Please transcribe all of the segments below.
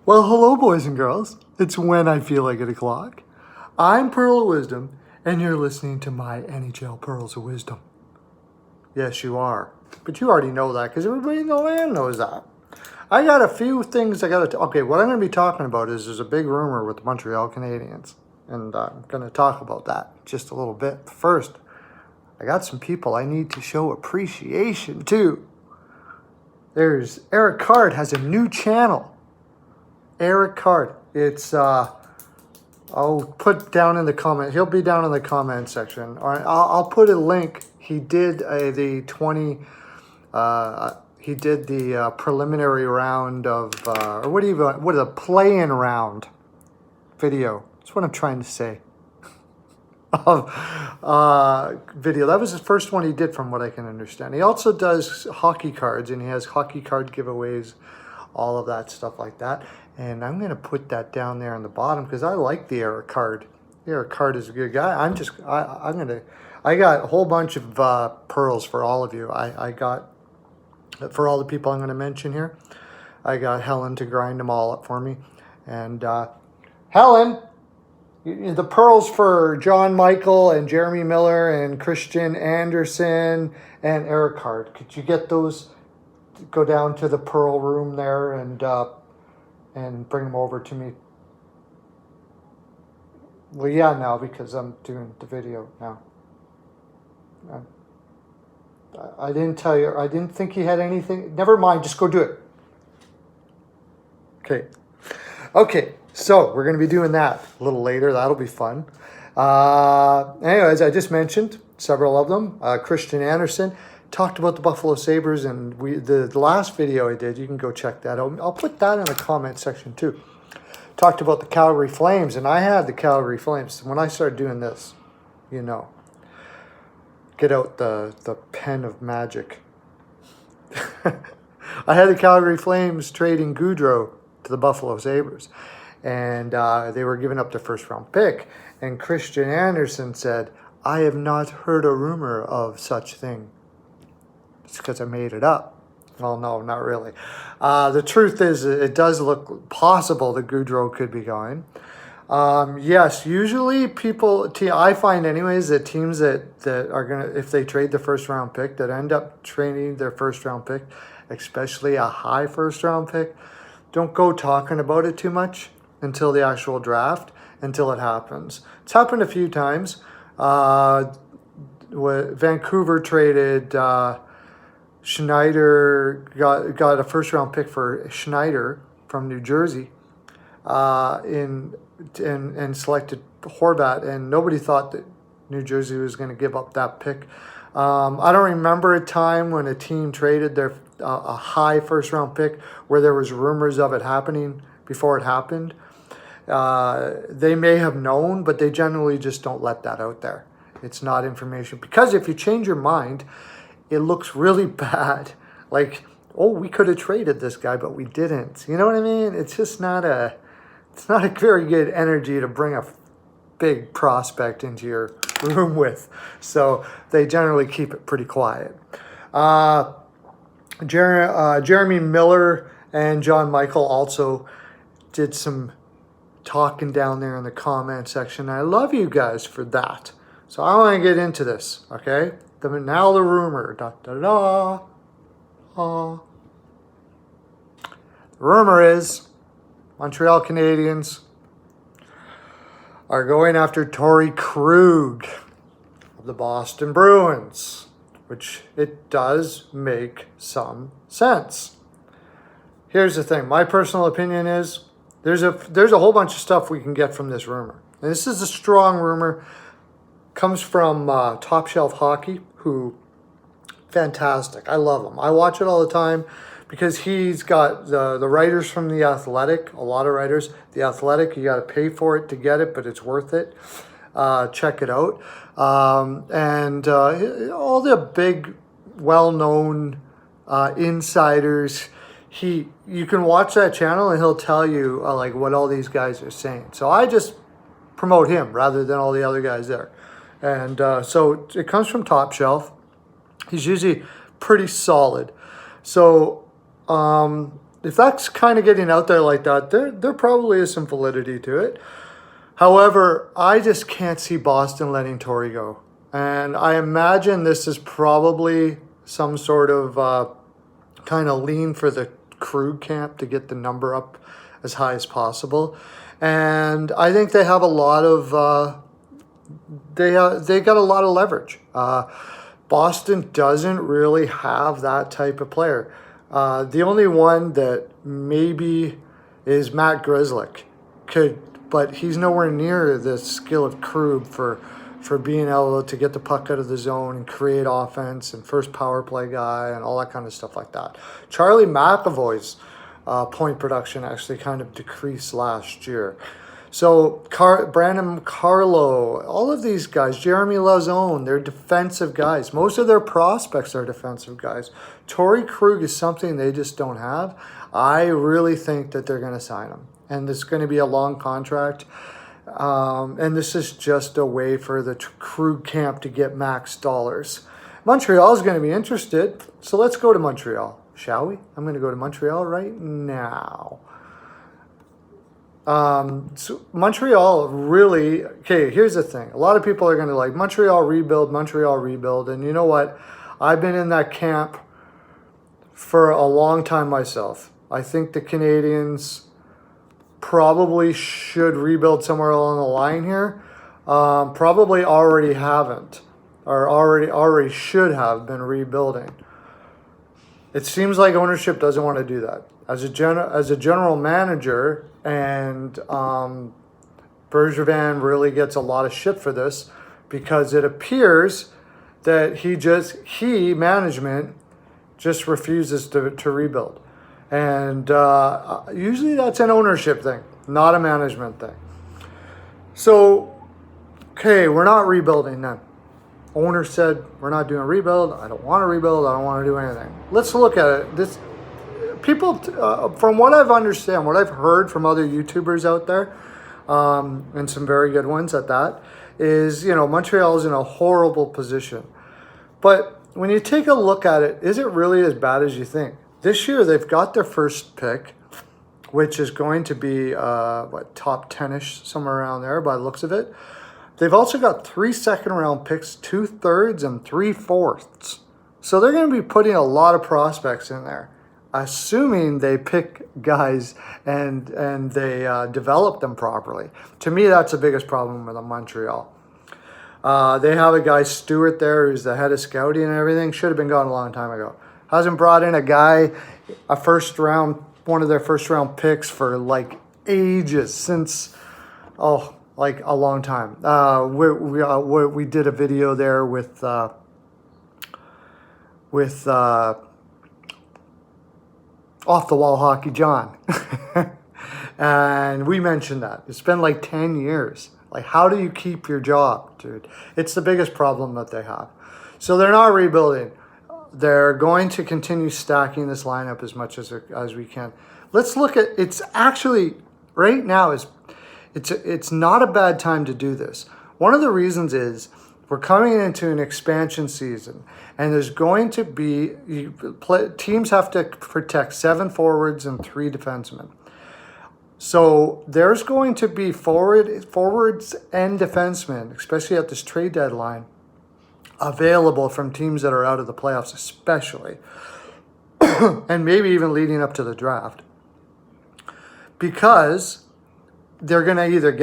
Well, hello, boys and girls. It's when I feel like 8 o'clock. I'm Pearl of Wisdom, and you're listening to my NHL Pearls of Wisdom. Yes, you are. But you already know that because everybody in the land knows that. I got a few things I got to... Okay, what I'm going to be talking about is there's a big rumor with the Montreal Canadiens. And I'm going to talk about that just a little bit. First, I got some people I need to show appreciation to. There's Eric Card has a new channel. Eric Card. It's, I'll put down in the comment. He'll be down in the comment section. Or I'll put a link. He did the preliminary round of, or what a play-in round video. That's what I'm trying to say. Of video. That was the first one he did from what I can understand. He also does hockey cards, and he has hockey card giveaways, all of that stuff like that. And I'm going to put that down there on the bottom because I like the Eric Card. The Eric Card is a good guy. I got a whole bunch of pearls for all of you. I got, for all the people I'm going to mention here, I got Helen to grind them all up for me. And Helen, the pearls for John Michael and Jeremy Miller and Christian Anderson and Eric Card. Could you get those? Go down to the pearl room there and bring them over to me. Well, yeah, now because I'm doing the video now. I didn't tell you. I didn't think he had anything. Never mind. Just go do it. Okay. Okay. So we're going to be doing that a little later. That'll be fun. Anyways, I just mentioned several of them. Christian Anderson talked about the Buffalo Sabres, and the last video I did, you can go check that out. I'll put that in the comment section too. Talked about the Calgary Flames, and I had the Calgary Flames. When I started doing this, you know, get out the pen of magic. I had the Calgary Flames trading Gaudreau to the Buffalo Sabres, and they were giving up their first-round pick. And Christian Anderson said, "I have not heard a rumor of such thing." It's because I made it up. Well, no, not really. The truth is, it does look possible that Gaudreau could be going. Yes, usually I find anyways that teams that are going to, if they trade the first-round pick, that end up trading their first-round pick, especially a high first-round pick, don't go talking about it too much until the actual draft, until it happens. It's happened a few times. Vancouver traded... Schneider got a first-round pick for Schneider from New Jersey, and selected Horvat, and nobody thought that New Jersey was going to give up that pick. I don't remember a time when a team traded their a high first-round pick where there was rumors of it happening before it happened. They may have known, but they generally just don't let that out there. It's not information, because if you change your mind, it looks really bad. Like, oh, we could have traded this guy, but we didn't. You know what I mean? It's just not a very good energy to bring a big prospect into your room with. So they generally keep it pretty quiet. Jeremy Miller and John Michael also did some talking down there in the comment section. I love you guys for that. So I want to get into this, okay? Now the rumor. The rumor is Montreal Canadiens are going after Torrey Krug of the Boston Bruins, which it does make some sense. Here's the thing. My personal opinion is there's a whole bunch of stuff we can get from this rumor. And this is a strong rumor. Comes from Top Shelf Hockey, who, fantastic. I love him. I watch it all the time because he's got the writers from The Athletic, a lot of writers. The Athletic, you got to pay for it to get it, but it's worth it. Check it out. And all the big, well-known insiders, you can watch that channel and he'll tell you like what all these guys are saying. So I just promote him rather than all the other guys there. And so it comes from Top Shelf. He's usually pretty solid. So if that's kind of getting out there like that, there probably is some validity to it. However, I just can't see Boston letting Torrey go. And I imagine this is probably some sort of kind of lean for the Krug camp to get the number up as high as possible. And I think they have a lot of, they got a lot of leverage. Boston doesn't really have that type of player. The only one that maybe is Matt Grzelcyk but he's nowhere near the skill of Krug for being able to get the puck out of the zone and create offense and first power play guy and all that kind of stuff like that. Charlie McAvoy's point production actually kind of decreased last year. So Brandon Carlo, all of these guys, Jeremy Lauzon, they're defensive guys. Most of their prospects are defensive guys. Torrey Krug is something they just don't have. I really think that they're going to sign him. And it's going to be a long contract. And this is just a way for the Krug camp to get max dollars. Montreal is going to be interested. So let's go to Montreal, shall we? I'm going to go to Montreal right now. So Montreal really, okay, here's the thing. A lot of people are going to like Montreal rebuild. And you know what? I've been in that camp for a long time myself. I think the Canadians probably should rebuild somewhere along the line here. Probably already haven't, or already should have been rebuilding. It seems like ownership doesn't want to do that. As a general manager, and Bergevin really gets a lot of shit for this because it appears that management just refuses to rebuild. And usually that's an ownership thing, not a management thing. So, okay, we're not rebuilding then. Owner said, we're not doing a rebuild. I don't want to rebuild. I don't want to do anything. Let's look at it. People, from what I've understand, what I've heard from other YouTubers out there, and some very good ones at that, is, Montreal is in a horrible position. But when you take a look at it, is it really as bad as you think? This year, they've got their first pick, which is going to be, top 10-ish, somewhere around there by the looks of it. They've also got 3 second-round picks, 2 thirds, and 3 fourths. So they're going to be putting a lot of prospects in there, assuming they pick guys and they develop them properly. To me, that's the biggest problem with Montreal. They have a guy, Stewart, there, who's the head of scouting and everything. Should have been gone a long time ago. Hasn't brought in a guy, one of their first round picks for like ages, since, like a long time. We did a video there with Off the Wall Hockey John. And we mentioned that. It's been like 10 years. Like, how do you keep your job, dude? It's the biggest problem that they have. So they're not rebuilding. They're going to continue stacking this lineup as much as we can. Let's look at, it's actually, right now, it's not a bad time to do this. One of the reasons is we're coming into an expansion season, and there's going to be, teams have to protect 7 forwards and 3 defensemen. So there's going to be forwards and defensemen, especially at this trade deadline, available from teams that are out of the playoffs, especially, and maybe even leading up to the draft, because they're going to either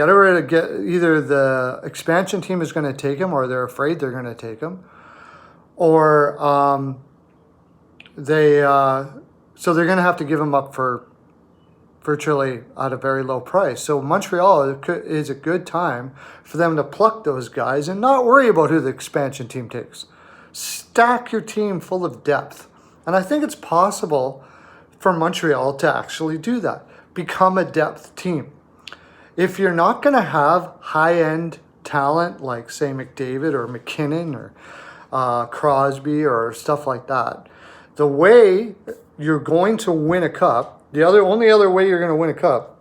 either the expansion team is going to take him, or they're afraid they're going to take him, or so they're going to have to give him up for virtually at a very low price. So Montreal is a good time for them to pluck those guys and not worry about who the expansion team takes. Stack your team full of depth. And I think it's possible for Montreal to actually do that. Become a depth team. If you're not going to have high-end talent like, say, McDavid or McKinnon or Crosby or stuff like that, the way you're going to win a cup, the only other way you're going to win a cup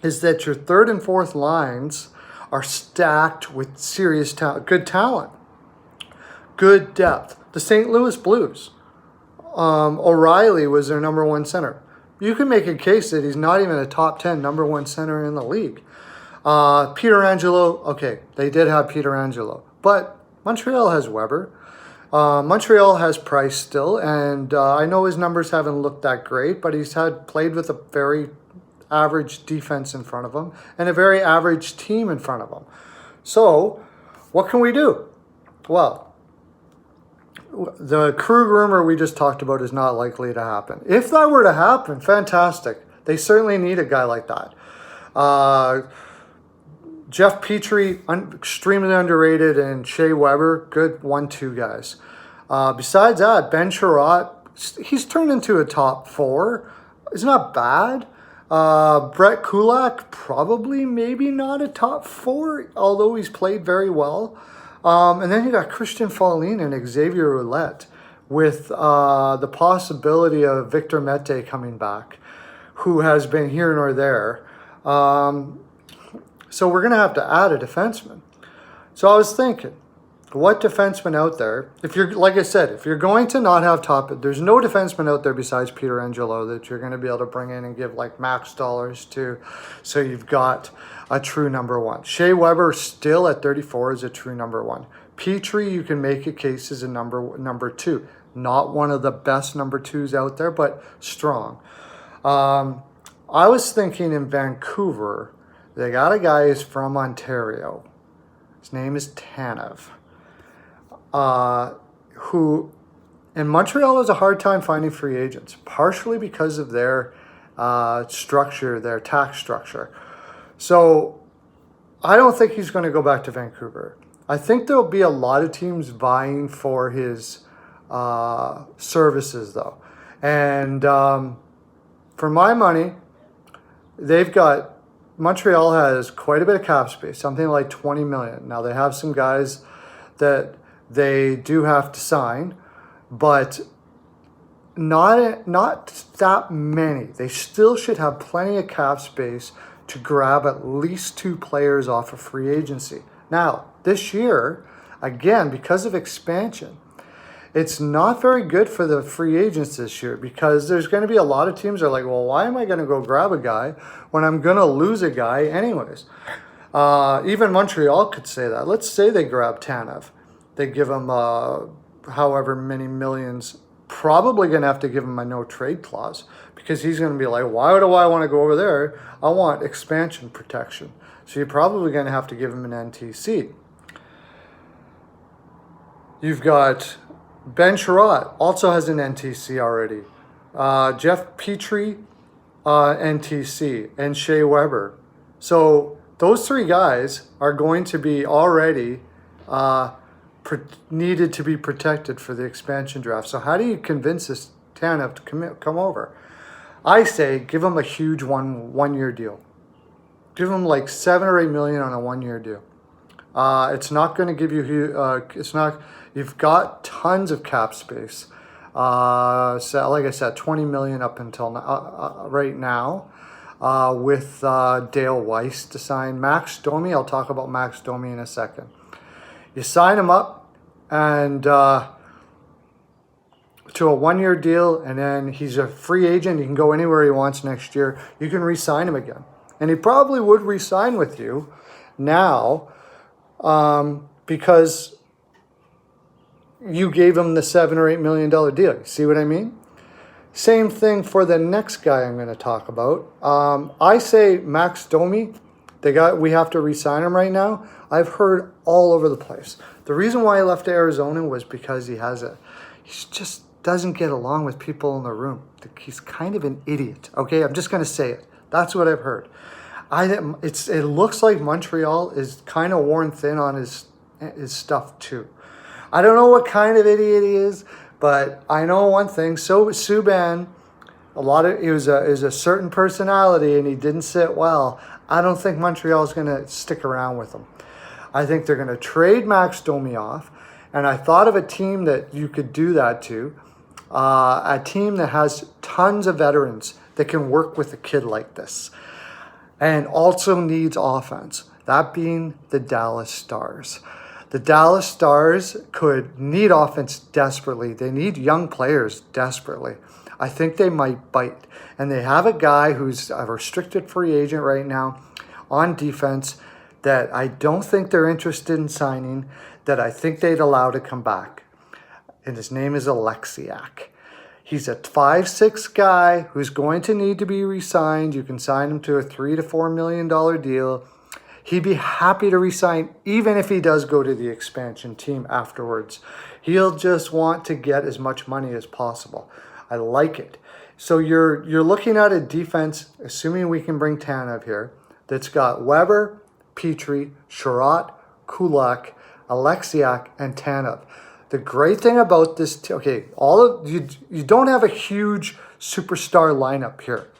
is that your third and fourth lines are stacked with serious talent, good talent, good depth. The St. Louis Blues, O'Reilly was their number 1 center. you can make a case that he's not even a top 10 number one center in the league. Pietrangelo, okay, they did have Pietrangelo, but Montreal has Weber. Montreal has Price still, and I know his numbers haven't looked that great, but he's played with a very average defense in front of him and a very average team in front of him. So, what can we do? Well, the Krug rumor we just talked about is not likely to happen. If that were to happen, fantastic. They certainly need a guy like that. Jeff Petrie, extremely underrated, and Shea Weber, good 1-2 guys. Besides that, Ben Sherratt, he's turned into a top 4. It's not bad. Brett Kulak, probably maybe not a top 4, although he's played very well. And then you got Christian Folin and Xavier Ouellet with the possibility of Victor Mete coming back, who has been here nor there. So we're going to have to add a defenseman. So I was thinking, what defenseman out there, if you're, like I said, if you're going to not have there's no defenseman out there besides Pietrangelo that you're going to be able to bring in and give like max dollars to. So you've got a true number one. Shea Weber still at 34 is a true number one. Petrie, you can make a case as a number 2. Not one of the best number 2s out there, but strong. I was thinking in Vancouver, they got a guy who's from Ontario. His name is Tanev. Who in Montreal has a hard time finding free agents, partially because of their structure, their tax structure. So I don't think he's going to go back to Vancouver. I think there'll be a lot of teams vying for his services, though. And for my money, Montreal has quite a bit of cap space, something like $20 million. Now, they have some guys that they do have to sign, but not that many. They still should have plenty of cap space to grab at least 2 players off of free agency. Now, this year, again, because of expansion, it's not very good for the free agents this year because there's going to be a lot of teams that are like, well, why am I going to go grab a guy when I'm going to lose a guy anyways? Even Montreal could say that. Let's say they grab Tanev. They give him however many millions, probably going to have to give him a no-trade clause because he's going to be like, why do I want to go over there? I want expansion protection. So you're probably going to have to give him an NTC. You've got Ben Sherratt, also has an NTC already. Jeff Petrie, NTC, and Shea Weber. So those 3 guys are going to be already needed to be protected for the expansion draft. So how do you convince this Tanev to come over? I say give him a huge one-year deal. Give him like $7 or $8 million on a 1-year deal. It's not going to give you you've got tons of cap space. So like I said, $20 million up until right now, with Dale Weiss to sign. Max Domi, I'll talk about Max Domi in a second. You sign him up and to a 1-year deal, and then he's a free agent. He can go anywhere he wants next year. You can re-sign him again. And he probably would re-sign with you now because you gave him the $7 or $8 million deal. You see what I mean? Same thing for the next guy I'm going to talk about. I say Max Domi. We have to re-sign him right now. I've heard all over the place. The reason why he left Arizona was because he just doesn't get along with people in the room. He's kind of an idiot. Okay, I'm just going to say it. That's what I've heard. It looks like Montreal is kind of worn thin on his stuff too. I don't know what kind of idiot he is, but I know one thing. So Subban, he was a certain personality, and he didn't sit well. I don't think Montreal is going to stick around with him. I think they're going to trade Max Domi off, and I thought of a team that you could do that to, a team that has tons of veterans that can work with a kid like this, and also needs offense. That being the Dallas Stars. The Dallas Stars could need offense desperately. They need young players desperately. I think they might bite. And they have a guy who's a restricted free agent right now on defense that I don't think they're interested in signing, that I think they'd allow to come back. And his name is Alexiak. He's a 5'6" guy who's going to need to be re-signed. You can sign him to a $3 to $4 million deal. He'd be happy to resign even if he does go to the expansion team afterwards. He'll just want to get as much money as possible. I like it. So you're looking at a defense, assuming we can bring Tanev here, that's got Weber, Petrie, Sherratt, Kulak, Alexiak, and Tanev. The great thing about this, you don't have a huge superstar lineup here,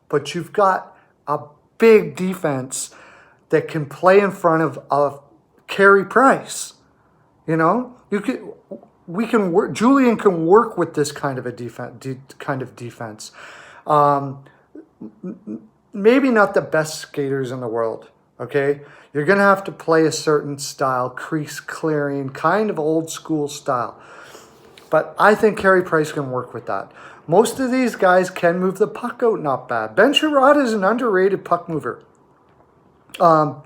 but you've got a big defense that can play in front of Carey Price. You know, Julian can work with this kind of a defense. Maybe not the best skaters in the world. Okay, you're gonna have to play a certain style, crease clearing, kind of old school style. But I think Carey Price can work with that. Most of these guys can move the puck out not bad. Ben Sherratt is an underrated puck mover.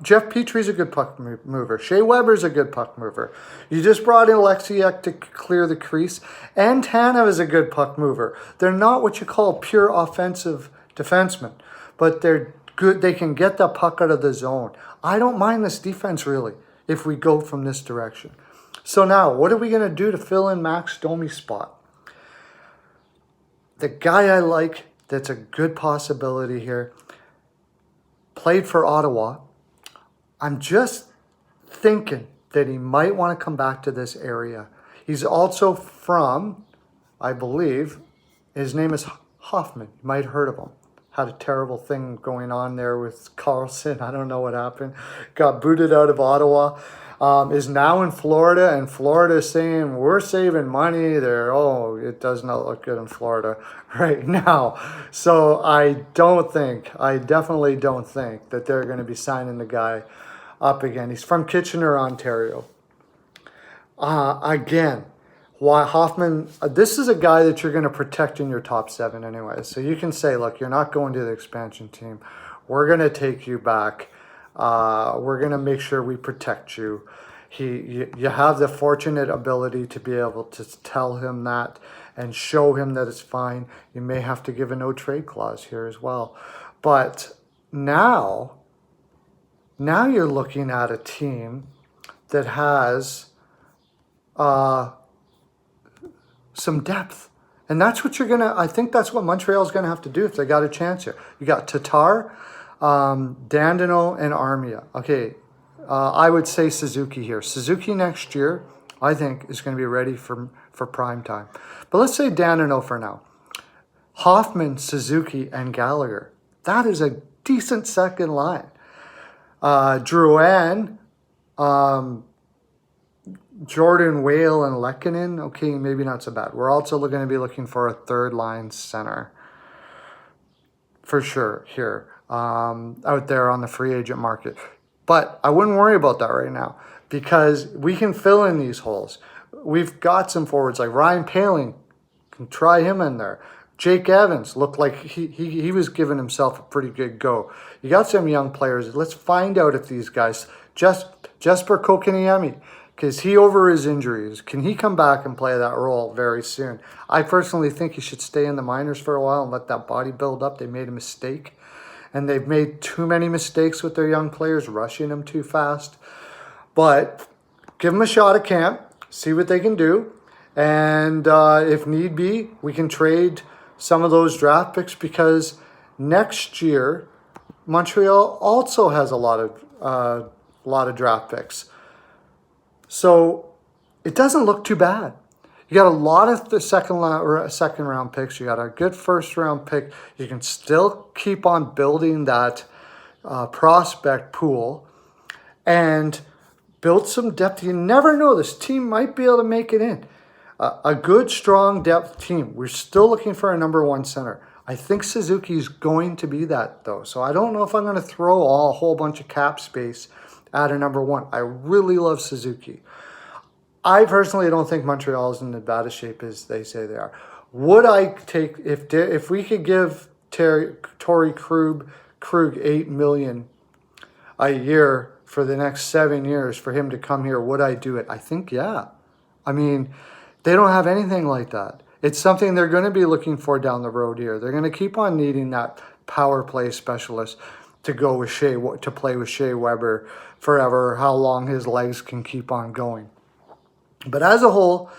Jeff Petrie's a good puck mover. Shea Weber's a good puck mover. You just brought in Alexiak to clear the crease. And Tanev is a good puck mover. They're not what you call pure offensive defensemen, but they're good. They can get the puck out of the zone. I don't mind this defense, really, if we go from this direction. So now, what are we going to do to fill in Max Domi's spot? The guy I like that's a good possibility here played for Ottawa. I'm just thinking that he might want to come back to this area. He's also from, I believe, his name is Hoffman. You might have heard of him. Had a terrible thing going on there with Carlson. I don't know what happened. Got booted out of Ottawa. Is now in Florida, and Florida is saying, we're saving money there. Oh, it does not look good in Florida right now. So I definitely don't think that they're going to be signing the guy up again. He's from Kitchener, Ontario. Again, why Hoffman, this is a guy that you're going to protect in your top 7 anyway. So you can say, look, you're not going to the expansion team. We're going to take you back. We're going to make sure we protect you. You have the fortunate ability to be able to tell him that and show him that it's fine. You may have to give a no trade clause here as well. But now you're looking at a team that has some depth. And that's what I think that's what Montreal's going to have to do if they got a chance here. You got Tatar, Dandino, and Armia. Okay, I would say Suzuki here. Suzuki next year, I think, is going to be ready for prime time. But let's say Dandino for now. Hoffman, Suzuki, and Gallagher. That is a decent second line. Drouin, Jordan, Whale, and Lehkonen. Okay, maybe not so bad. We're also going to be looking for a third line center. For sure, here. Out there on the free agent market. But I wouldn't worry about that right now because we can fill in these holes. We've got some forwards like Ryan Poehling. Can try him in there. Jake Evans looked like he was giving himself a pretty good go. You got some young players. Let's find out if these guys, Jesper Kotkaniemi, because he over his injuries, can he come back and play that role very soon? I personally think he should stay in the minors for a while and let that body build up. They made a mistake. And they've made too many mistakes with their young players, rushing them too fast. But give them a shot at camp, see what they can do. And if need be, we can trade some of those draft picks because next year, Montreal also has a lot of draft picks. So it doesn't look too bad. You got a lot of the second round picks. You got a good first round pick. You can still keep on building that prospect pool and build some depth. You never know. This team might be able to make it in. A good, strong depth team. We're still looking for a number 1 center. I think Suzuki is going to be that, though. So I don't know if I'm going to throw a whole bunch of cap space at a number 1. I really love Suzuki. I personally don't think Montreal is in as bad a shape as they say they are. would I take, if we could give Torrey Krug $8 million a year for the next 7 years for him to come here, would I do it? I think, yeah. I mean, they don't have anything like that. It's something they're going to be looking for down the road here. They're going to keep on needing that power play specialist to go with to play with Shea Weber forever, how long his legs can keep on going. But as a whole,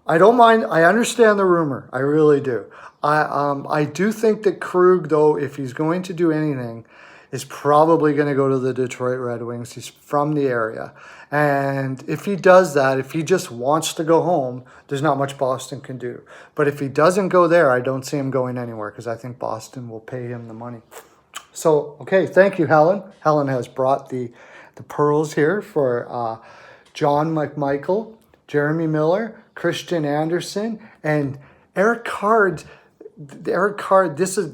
I don't mind. I understand the rumor. I really do. I do think that Krug, though, if he's going to do anything, is probably going to go to the Detroit Red Wings. He's from the area. And if he does that, if he just wants to go home, there's not much Boston can do. But if he doesn't go there, I don't see him going anywhere because I think Boston will pay him the money. So, okay, thank you, Helen. Helen has brought the pearls here for John McMichael, Jeremy Miller, Christian Anderson, and Eric Card. Eric Card, this is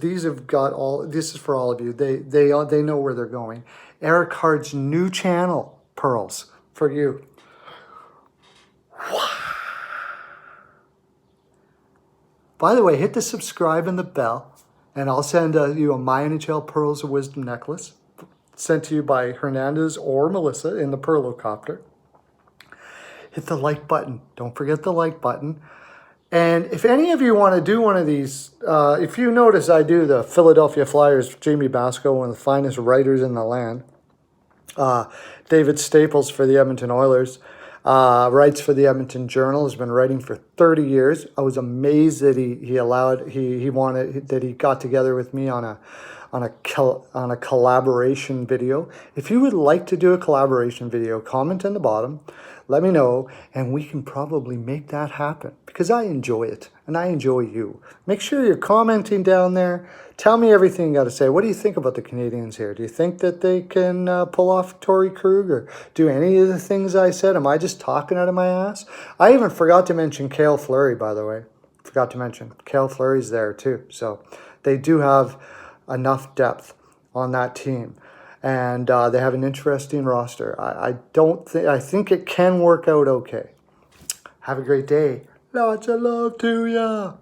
for all of you. They know where they're going. Eric Card's new channel, pearls, for you. By the way, hit the subscribe and the bell, and I'll send you a My NHL Pearls of Wisdom necklace sent to you by Hernandez or Melissa in the Pearlocopter. Hit the like button. Don't forget the like button. And if any of you want to do one of these, if you notice, I do the Philadelphia Flyers, Jamie Basco, one of the finest writers in the land. David Staples for the Edmonton Oilers, writes for the Edmonton Journal, has been writing for 30 years. I was amazed that he got together with me on a collaboration video. If you would like to do a collaboration video, comment in the bottom. Let me know, and we can probably make that happen because I enjoy it, and I enjoy you. Make sure you're commenting down there. Tell me everything you got to say. What do you think about the Canadians here? Do you think that they can pull off Torrey Krug or do any of the things I said? Am I just talking out of my ass? I even forgot to mention Cale Fleury, by the way. Forgot to mention Cale Fleury's there too. So they do have enough depth on that team. And they have an interesting roster. I think it can work out okay. Have a great day. Lots of love to ya.